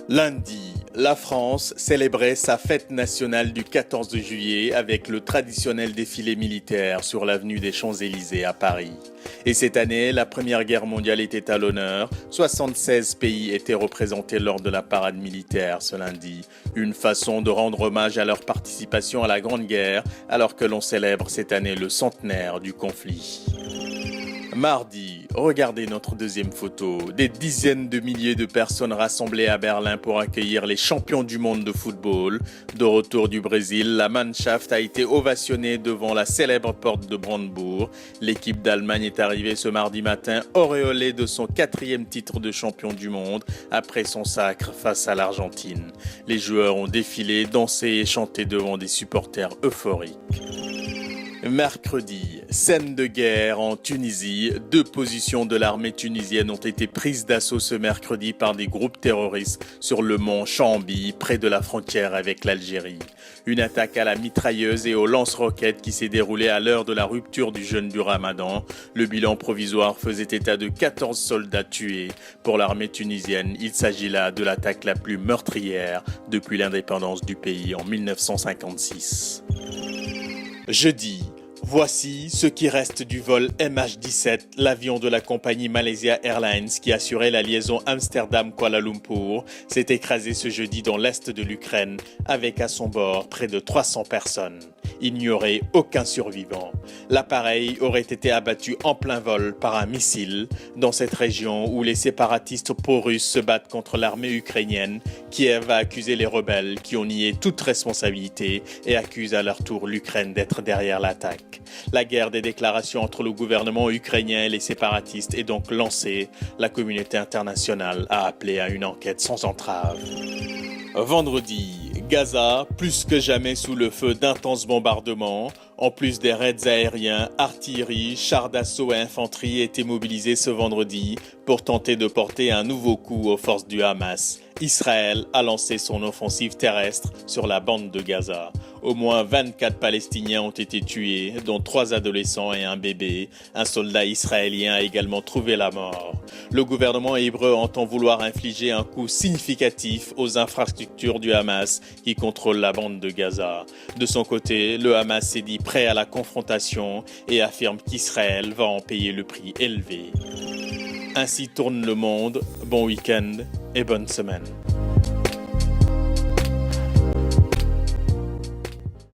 Lundi, la France célébrait sa fête nationale du 14 juillet avec le traditionnel défilé militaire sur l'avenue des Champs-Élysées à Paris. Et cette année, la Première Guerre mondiale était à l'honneur. 76 pays étaient représentés lors de la parade militaire ce lundi. Une façon de rendre hommage à leur participation à la Grande Guerre alors que l'on célèbre cette année le centenaire du conflit. Mardi, regardez notre deuxième photo. Des dizaines de milliers de personnes rassemblées à Berlin pour accueillir les champions du monde de football. De retour du Brésil, la Mannschaft a été ovationnée devant la célèbre porte de Brandebourg. L'équipe d'Allemagne est arrivée ce mardi matin auréolée de son 4e titre de champion du monde après son sacre face à l'Argentine. Les joueurs ont défilé, dansé et chanté devant des supporters euphoriques. Mercredi, scène de guerre en Tunisie. 2 positions de l'armée tunisienne ont été prises d'assaut ce mercredi par des groupes terroristes sur le mont Chaambi, près de la frontière avec l'Algérie. Une attaque à la mitrailleuse et au lance-roquettes qui s'est déroulée à l'heure de la rupture du jeûne du Ramadan. Le bilan provisoire faisait état de 14 soldats tués. Pour l'armée tunisienne, il s'agit là de l'attaque la plus meurtrière depuis l'indépendance du pays en 1956. Jeudi, voici ce qui reste du vol MH17, l'avion de la compagnie Malaysia Airlines qui assurait la liaison Amsterdam-Kuala Lumpur, s'est écrasé ce jeudi dans l'est de l'Ukraine avec à son bord près de 300 personnes. Il n'y aurait aucun survivant. L'appareil aurait été abattu en plein vol par un missile dans cette région où les séparatistes pro-russes se battent contre l'armée ukrainienne. Kiev a accusé les rebelles qui ont nié toute responsabilité et accuse à leur tour l'Ukraine d'être derrière l'attaque. La guerre des déclarations entre le gouvernement ukrainien et les séparatistes est donc lancée. La communauté internationale a appelé à une enquête sans entrave. Vendredi, Gaza, plus que jamais sous le feu d'intenses bombardements. En plus des raids aériens, artillerie, chars d'assaut et infanterie étaient mobilisés ce vendredi pour tenter de porter un nouveau coup aux forces du Hamas. Israël a lancé son offensive terrestre sur la bande de Gaza. Au moins 24 Palestiniens ont été tués, dont 3 adolescents et un bébé. Un soldat israélien a également trouvé la mort. Le gouvernement hébreu entend vouloir infliger un coup significatif aux infrastructures du Hamas qui contrôlent la bande de Gaza. De son côté, le Hamas s'est dit prêt à la confrontation et affirme qu'Israël va en payer le prix élevé. Ainsi tourne le monde. Bon week-end et bonne semaine.